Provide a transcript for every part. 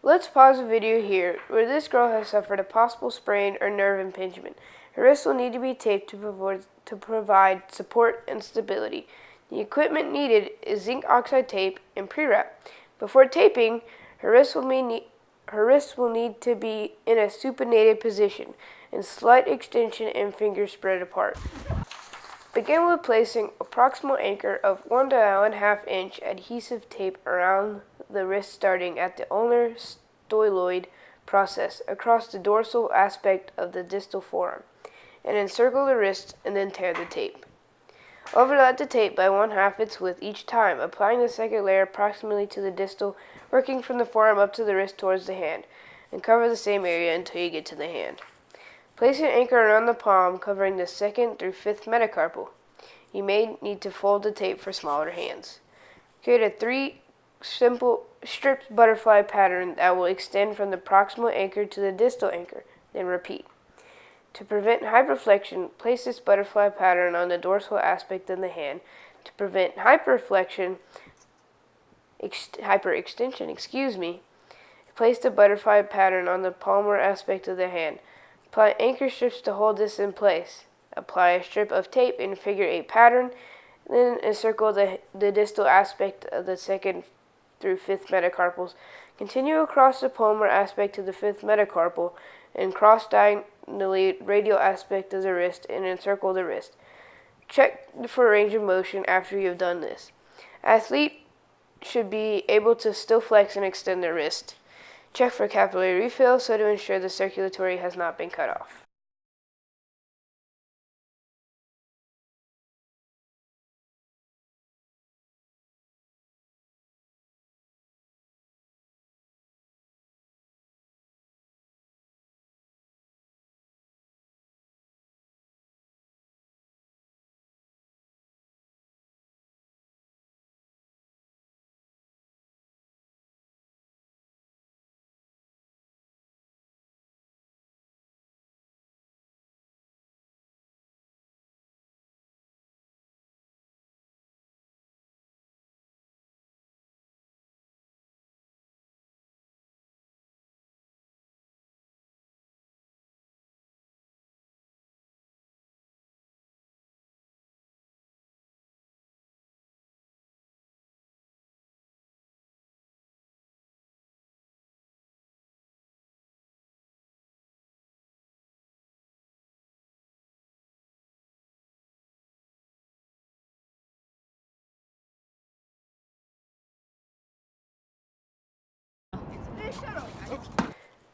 Let's pause the video here, where this girl has suffered a possible sprain or nerve impingement. Her wrist will need to be taped to provide support and stability. The equipment needed is zinc oxide tape and pre-wrap. Before taping, her wrist will need to be in a supinated position and slight extension and fingers spread apart. Begin with placing a proximal anchor of 1 to 1.5 inch adhesive tape around the wrist starting at the ulnar styloid process across the dorsal aspect of the distal forearm, and encircle the wrist and then tear the tape. Overlap the tape by 1/2 its width each time, applying the second layer approximately to the distal, working from the forearm up to the wrist towards the hand, and cover the same area until you get to the hand. Place an anchor around the palm, covering the 2nd through 5th metacarpal. You may need to fold the tape for smaller hands. Create a 3 simple stripped butterfly pattern that will extend from the proximal anchor to the distal anchor, then repeat. To prevent hyperflexion, place this butterfly pattern on the dorsal aspect of the hand. To prevent hyperextension, place the butterfly pattern on the palmar aspect of the hand. Apply anchor strips to hold this in place. Apply a strip of tape in figure 8 pattern, then encircle the distal aspect of the 2nd through 5th metacarpals. Continue across the palmar aspect to the 5th metacarpal and cross diagonally radial aspect of the wrist and encircle the wrist. Check for range of motion after you have done this. Athlete should be able to still flex and extend their wrist. Check for capillary refill so to ensure the circulatory has not been cut off.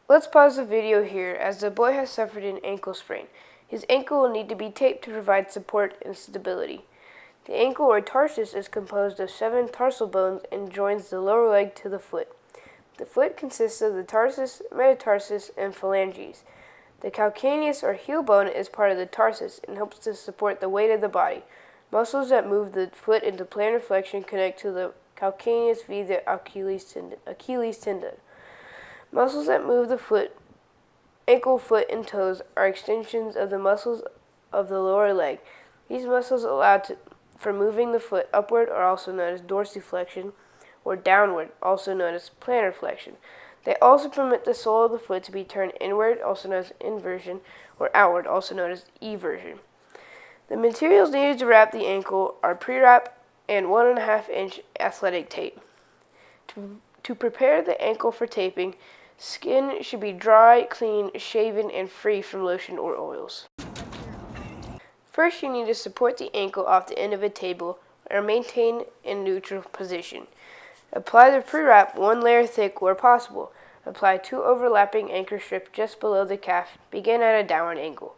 Let's pause the video here as the boy has suffered an ankle sprain. His ankle will need to be taped to provide support and stability. The ankle or tarsus is composed of 7 tarsal bones and joins the lower leg to the foot. The foot consists of the tarsus, metatarsus, and phalanges. The calcaneus or heel bone is part of the tarsus and helps to support the weight of the body. Muscles that move the foot into plantar flexion connect to the calcaneus via the Achilles tendon. Muscles that move the ankle, foot, and toes are extensions of the muscles of the lower leg. These muscles allow for moving the foot upward are also known as dorsiflexion, or downward, also known as plantar flexion. They also permit the sole of the foot to be turned inward, also known as inversion, or outward, also known as eversion. The materials needed to wrap the ankle are pre-wrap and 1.5 inch athletic tape. To prepare the ankle for taping, skin should be dry, clean, shaven, and free from lotion or oils. First, you need to support the ankle off the end of a table or maintain in neutral position. Apply the pre-wrap 1 layer thick where possible. Apply 2 overlapping anchor strips just below the calf. Begin at a downward angle.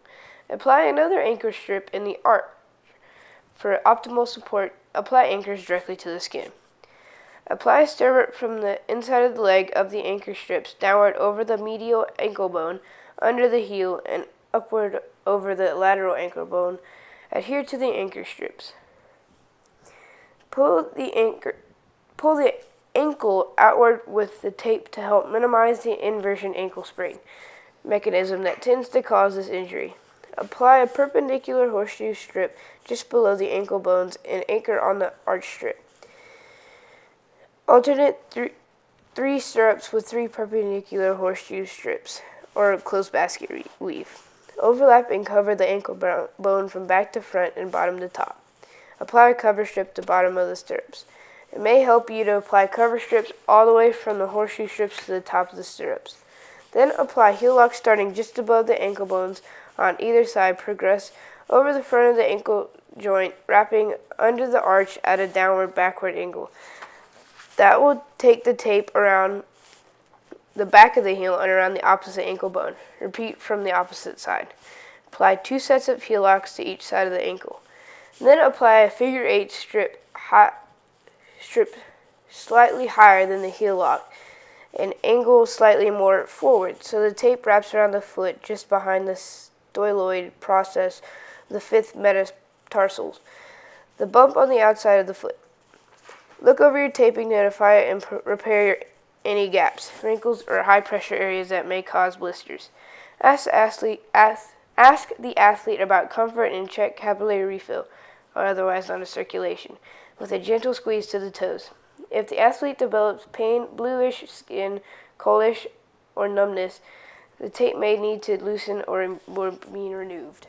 Apply another anchor strip in the arch. For optimal support, apply anchors directly to the skin. Apply a stirrup from the inside of the leg of the anchor strips downward over the medial ankle bone, under the heel, and upward over the lateral ankle bone. Adhere to the anchor strips. Pull the ankle outward with the tape to help minimize the inversion ankle sprain mechanism that tends to cause this injury. Apply a perpendicular horseshoe strip just below the ankle bones and anchor on the arch strip. Alternate 3 stirrups with 3 perpendicular horseshoe strips, or close basket weave. Overlap and cover the ankle bone from back to front and bottom to top. Apply a cover strip to bottom of the stirrups. It may help you to apply cover strips all the way from the horseshoe strips to the top of the stirrups. Then apply heel lock starting just above the ankle bones on either side. Progress over the front of the ankle joint, wrapping under the arch at a downward-backward angle. That will take the tape around the back of the heel and around the opposite ankle bone. Repeat from the opposite side. Apply 2 sets of heel locks to each side of the ankle. Then apply a figure 8 strip slightly higher than the heel lock and angle slightly more forward, so the tape wraps around the foot just behind the styloid process of the 5th metatarsals, the bump on the outside of the foot. Look over your taping to identify and repair any gaps, wrinkles, or high-pressure areas that may cause blisters. Ask the athlete about comfort and check capillary refill, or otherwise known as circulation, with a gentle squeeze to the toes. If the athlete develops pain, bluish skin, coldish, or numbness, the tape may need to loosen or be removed.